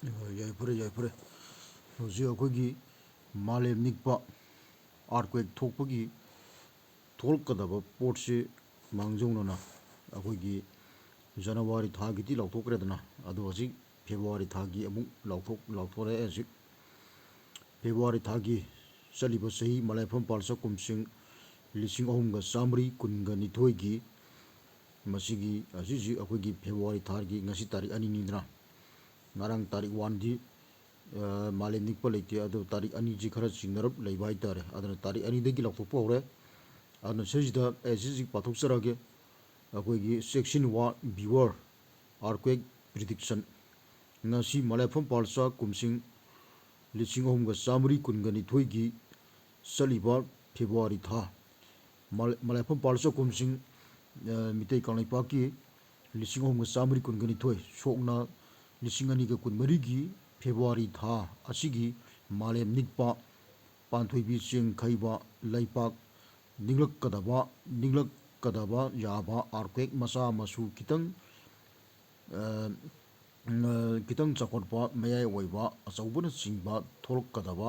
ꯌꯥꯏꯐꯔꯦ ꯌꯥꯏꯐꯔꯦ ꯍꯧꯖꯤꯛ ꯑꯩꯈꯣꯏꯒꯤ ꯃꯥꯂꯦꯝ ꯅꯤꯛꯄ ꯑꯥꯔꯠꯀ꯭ꯋꯦꯛ ꯊꯣꯛꯄꯒꯤ ꯊꯣꯛꯂꯛꯀꯗꯕ ꯄꯣꯠꯁꯤ ꯃꯥꯡꯖꯧꯅꯅ ꯑꯩꯈꯣꯏꯒꯤ ꯖꯅꯋꯥꯔꯤ ꯊꯥꯒꯤꯗꯤ ꯂꯥꯎꯊꯣꯛꯈ꯭ꯔꯦꯗꯅ ꯑꯗꯣ ꯍꯧꯖꯤꯛ ꯐꯦꯕꯋꯥꯔꯤ ꯊꯥꯒꯤ ꯑꯃꯨꯛ ꯂꯥꯎꯊꯣꯔꯛꯑꯦ ꯍꯧꯖꯤꯛ ꯐꯦꯕꯋꯥꯔꯤ ꯊꯥꯒꯤ ꯆꯠꯂꯤꯕ ꯆꯍꯤ ꯃꯂꯥꯏꯐꯝ ꯄꯥꯜꯆ ꯀꯨꯝꯁꯤꯡ 1932ꯒꯤ ꯃꯁꯤꯒꯤ ꯍꯧꯖꯤꯛ ꯑꯩꯈꯣꯏꯒꯤ ꯐꯦꯕꯋꯥꯔꯤ ꯊꯥꯒꯤ ꯉꯁꯤ ꯇꯥꯔꯤꯛ 2ꯅꯤꯗꯅ ꯉꯔꯥꯡ ꯇꯥꯔꯤꯛ 1ꯗꯤ ꯃꯥꯂꯦꯝ ꯅꯤꯛꯄ ꯂꯩꯇꯦ ꯑꯗꯣ ꯇꯥꯔꯤꯛ 2ꯁꯤ ꯈꯔ ꯆꯤꯡꯅꯔꯞ ꯂꯩꯕ ꯍꯥꯏꯇꯥꯔꯦ ꯑꯗꯨꯅ ꯇꯥꯔꯤꯛ 2ꯗꯒꯤ ꯂꯥꯎꯊꯣꯛꯄ ꯍꯧꯔꯦ ꯑꯗꯨꯅ ꯁꯤꯁꯤꯗ ꯍꯧꯖꯤꯛ ꯄꯥꯊꯣꯛꯆꯔꯒꯦ ꯑꯩꯈꯣꯏꯒꯤ ꯆꯦꯛꯁꯤꯟꯋꯥ ꯕꯤꯋꯔ ꯑꯥꯔꯠꯀ꯭ꯋꯦꯛ ꯄ꯭ꯔꯤꯗꯤꯛꯁꯟ ꯉꯁꯤ ꯃꯂꯥꯏꯐꯝ ꯄꯥꯜꯆ ꯀꯨꯝꯁꯤꯡ 1932ꯒꯤ ꯆꯠꯂꯤꯕ ꯐꯦꯕꯋꯥꯔꯤ ꯊꯥ ꯃꯂꯥꯏꯐꯝ ꯄꯥꯜꯆ ꯀꯨꯝꯁꯤꯡ ꯃꯤꯇꯩ ꯀꯪꯂꯩꯄꯥꯛꯀꯤ 1932 ꯁꯣꯛꯅ 2024ꯒꯤ ꯐꯦꯕꯋꯥꯔꯤ ꯊꯥ ꯑꯁꯤꯒꯤ ꯃꯥꯂꯦꯝ ꯅꯤꯛꯄ ꯄꯥꯟꯊꯣꯏꯕꯤ ꯆꯦꯡ ꯈꯩꯕ ꯂꯩꯄꯥꯛ ꯅꯤꯡꯂꯛꯀꯗꯕ ꯌꯥꯕ ꯑꯥꯔꯠꯀ꯭ꯋꯦꯛ ꯃꯆꯥ ꯃꯁꯨ ꯈꯤꯇꯪ ꯆꯥꯎꯈꯠꯄ ꯃꯌꯥꯏ ꯑꯣꯏꯕ ꯑꯆꯧꯕꯅꯆꯤꯡꯕ ꯊꯣꯛꯂꯛꯀꯗꯕ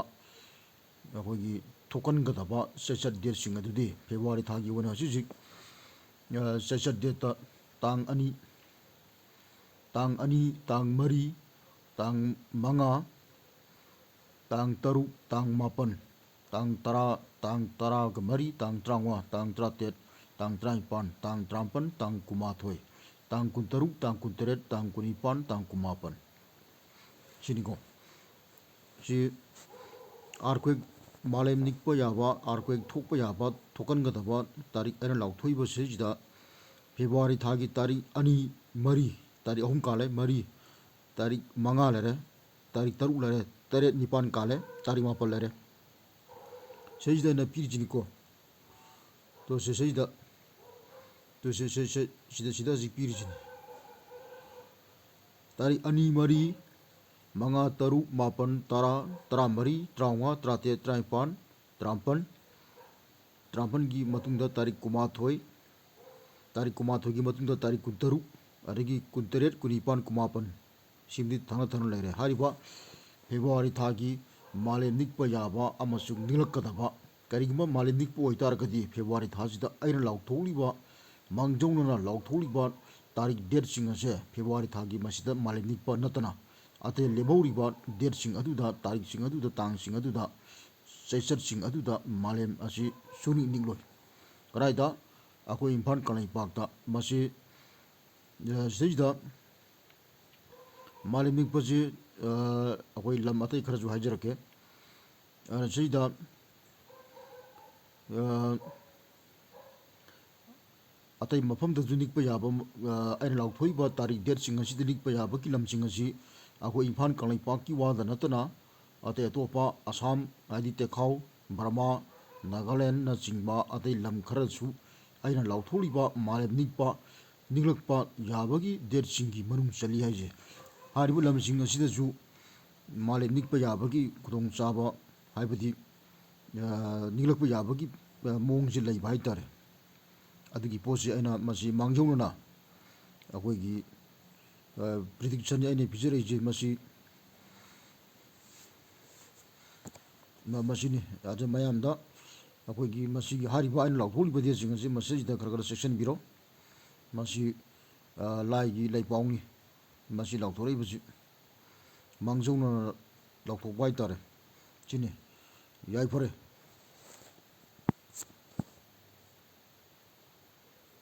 ꯑꯩꯈꯣꯏꯒꯤ ꯊꯣꯛꯀꯟꯒꯗꯕ ꯆꯩꯆꯠ ꯗꯦꯠꯁꯤꯡ ꯑꯗꯨꯗꯤ ꯐꯦꯕꯋꯥꯔꯤ ꯊꯥꯒꯤ ꯑꯣꯏꯅ ꯍꯧꯖꯤꯛ ꯆꯩꯆꯠ ꯗꯦꯠꯇ ꯇꯥꯡ 2, ꯇꯥꯡ 2, ꯇꯥꯡ 4, ꯇꯥꯡ 5, ꯇꯥꯡ 6, ꯇꯥꯡ 8, ꯇꯥꯡ 10, ꯇꯥꯡ 14, ꯇꯥꯡ 15, ꯇꯥꯡ 18, ꯇꯥꯡ 19, ꯇꯥꯡ 24, ꯇꯥꯡ 19, ꯇꯥꯡ 26, ꯇꯥꯡ 28, ꯇꯥꯡ 19, ꯇꯥꯡ 18 ꯁꯤꯅꯤꯀꯣ ꯁꯤ ꯑꯥꯔꯠꯀ꯭ꯋꯦꯛ ꯃꯥꯂꯦꯝ ꯅꯤꯛꯄ ꯌꯥꯕ ꯑꯥꯔꯠꯀ꯭ꯋꯦꯛ ꯊꯣꯛꯄ ꯌꯥꯕ ꯊꯣꯛꯀꯟꯒꯗꯕ ꯇꯥꯔꯤꯛ ꯑꯩꯅ ꯂꯥꯎꯊꯣꯛꯏꯕꯁꯤꯗ ꯐꯦꯕꯋꯥꯔꯤ ꯊꯥꯒꯤ ꯇꯥꯔꯤꯛ 2, 4, ꯇꯥꯔꯤꯛ 3 ꯀꯥꯜꯂꯦ 4, ꯇꯥꯔꯤꯛ 5 ꯂꯩꯔꯦ, ꯇꯥꯔꯤꯛ 6 ꯂꯩꯔꯦ, 8, 9 ꯀꯥꯜꯂꯦ, ꯇꯥꯔꯤꯛ 9 ꯂꯩꯔꯦ ꯁꯤꯁꯤꯗ ꯑꯩꯅ ꯄꯤꯔꯤꯁꯤꯅꯤꯀꯣ ꯇꯣ ꯁꯤꯗ ꯍꯧꯖꯤꯛ ꯄꯤꯔꯤꯁꯤꯅꯤ ꯇꯥꯔꯤꯛ 2, 4, 5, 6, 9, 10, 11, 12, 13, 14, 15, 19, 20, 21ꯒꯤ ꯃꯇꯨꯡꯗ ꯇꯥꯔꯤꯛ 19, ꯇꯥꯔꯤꯛ 19ꯒꯤ ꯃꯇꯨꯡꯗ ꯇꯥꯔꯤꯛ 26, ꯑꯗꯒꯤ 28, 29, 19 ꯁꯤꯃꯗꯤ ꯊꯪꯅ ꯂꯩꯔꯦ ꯍꯥꯏꯔꯤꯕ ꯐꯦꯕꯋꯥꯔꯤ ꯊꯥꯒꯤ ꯃꯥꯂꯦꯝ ꯅꯤꯛꯄ ꯌꯥꯕ ꯑꯃꯁꯨꯡ ꯅꯤꯡꯂꯛꯀꯗꯕ ꯀꯔꯤꯒꯨꯝꯕ ꯃꯥꯂꯦꯝ ꯅꯤꯛꯄ ꯑꯣꯏꯇꯥꯔꯒꯗꯤ ꯐꯦꯕꯋꯥꯔꯤ ꯊꯥꯁꯤꯗ ꯑꯩꯅ ꯂꯥꯎꯊꯣꯛꯂꯤꯕ ꯃꯥꯡꯖꯧꯅꯅ ꯂꯥꯎꯊꯣꯛꯂꯤꯕ ꯇꯥꯔꯤꯛ ꯗꯦꯠꯁꯤꯡ ꯑꯁꯦ ꯐꯦꯕꯋꯥꯔꯤ ꯊꯥꯒꯤ ꯃꯁꯤꯗ ꯃꯥꯂꯦꯝ ꯅꯤꯛꯄ ꯅꯠꯇꯅ ꯑꯇꯩ ꯂꯦꯝꯍꯧꯔꯤꯕ ꯗꯦꯠꯁꯤꯡ ꯑꯗꯨꯗ ꯇꯥꯔꯤꯛꯁꯤꯡ ꯑꯗꯨꯗ ꯇꯥꯡꯁꯤꯡ ꯑꯗꯨꯗ ꯆꯩꯆꯠꯁꯤꯡ ꯑꯗꯨꯗ ꯃꯥꯂꯦꯝ ꯑꯁꯤ ꯁꯨꯡꯅꯤꯡ ꯅꯤꯛꯂꯣꯏ ꯀꯗꯥꯏꯗ ꯑꯩꯈꯣꯏ ꯏꯝꯐꯥꯜ ꯀꯪꯂꯩꯄꯥꯛꯇ ꯃꯁꯤ ꯁꯤꯗꯩꯁꯤꯗ ꯃꯥꯂꯦꯝ ꯅꯤꯛꯄꯁꯤ ꯑꯩꯈꯣꯏ ꯂꯝ ꯑꯇꯩ ꯈꯔꯁꯨ ꯍꯥꯏꯖꯔꯛꯀꯦ ꯁꯤꯗ ꯑꯇꯩ ꯃꯐꯝꯗꯁꯨ ꯅꯤꯛꯄ ꯌꯥꯕ ꯑꯩꯅ ꯂꯥꯎꯊꯣꯛꯏꯕ ꯇꯥꯔꯤꯛ ꯗꯦꯠꯁꯤꯡ ꯑꯁꯤꯗ ꯅꯤꯛꯄ ꯌꯥꯕꯒꯤ ꯂꯝꯁꯤꯡ ꯑꯁꯤ ꯑꯩꯈꯣꯏ ꯏꯝꯐꯥꯜ ꯀꯪꯂꯩꯄꯥꯛꯀꯤ ꯋꯥꯗ ꯅꯠꯇꯅ ꯑꯇꯩ ꯑꯇꯣꯞꯄ ꯑꯁꯥꯝ ꯍꯥꯏꯗꯤ ꯇꯦꯈꯥꯎ ꯕꯔꯃꯥ ꯅꯥꯒꯥꯂꯦꯟꯅꯆꯤꯡꯕ ꯑꯇꯩ ꯂꯝ ꯈꯔꯁꯨ ꯑꯩꯅ ꯂꯥꯎꯊꯣꯛꯂꯤꯕ ꯃꯥꯂꯦꯝ ꯅꯤꯡꯂꯛꯄ ꯌꯥꯕꯒꯤ ꯗꯦꯠꯁꯤꯡꯒꯤ ꯃꯅꯨꯡ ꯆꯜꯂꯤ ꯍꯥꯏꯁꯦ ꯍꯥꯏꯔꯤꯕ ꯂꯝꯁꯤꯡ ꯑꯁꯤꯗꯁꯨ ꯃꯥꯂꯦꯝ ꯅꯤꯛꯄ ꯌꯥꯕꯒꯤ ꯈꯨꯗꯣꯡꯆꯥꯕ ꯍꯥꯏꯕꯗꯤ ꯅꯤꯡꯂꯛꯄ ꯌꯥꯕꯒꯤ ꯃꯑꯣꯡꯁꯦ ꯂꯩꯕ ꯍꯥꯏꯇꯥꯔꯦ ꯑꯗꯨꯒꯤ ꯄꯣꯠꯁꯤ ꯑꯩꯅ ꯃꯁꯤ ꯃꯥꯡꯖꯧꯅꯅ ꯑꯩꯈꯣꯏꯒꯤ ꯄ꯭ꯔꯤꯗꯤꯛꯁꯟ ꯑꯩꯅ ꯄꯤꯖꯔꯛꯏꯁꯦ ꯃꯁꯤꯅꯤ ꯑꯗꯨ ꯃꯌꯥꯝꯗ ꯑꯩꯈꯣꯏꯒꯤ ꯃꯁꯤꯒꯤ ꯍꯥꯏꯔꯤꯕ ꯑꯩꯅ ꯂꯥꯎꯊꯣꯛꯂꯤꯕ ꯗꯦꯠꯁꯤꯡ ꯑꯁꯤ ꯃꯁꯤꯗ ꯈꯔ ꯆꯦꯛꯁꯤꯟꯕꯤꯔꯣ ꯃꯁꯤ ꯂꯥꯏꯒꯤ ꯂꯩꯄꯥꯎꯅꯤ ꯃꯁꯤ ꯂꯥꯎꯊꯣꯔꯛꯏꯕꯁꯤ ꯃꯥꯡꯖꯧꯅꯅ ꯂꯥꯎꯊꯣꯛꯄ ꯍꯥꯏꯇꯥꯔꯦ ꯁꯤꯅꯤ ꯌꯥꯏꯐꯔꯦ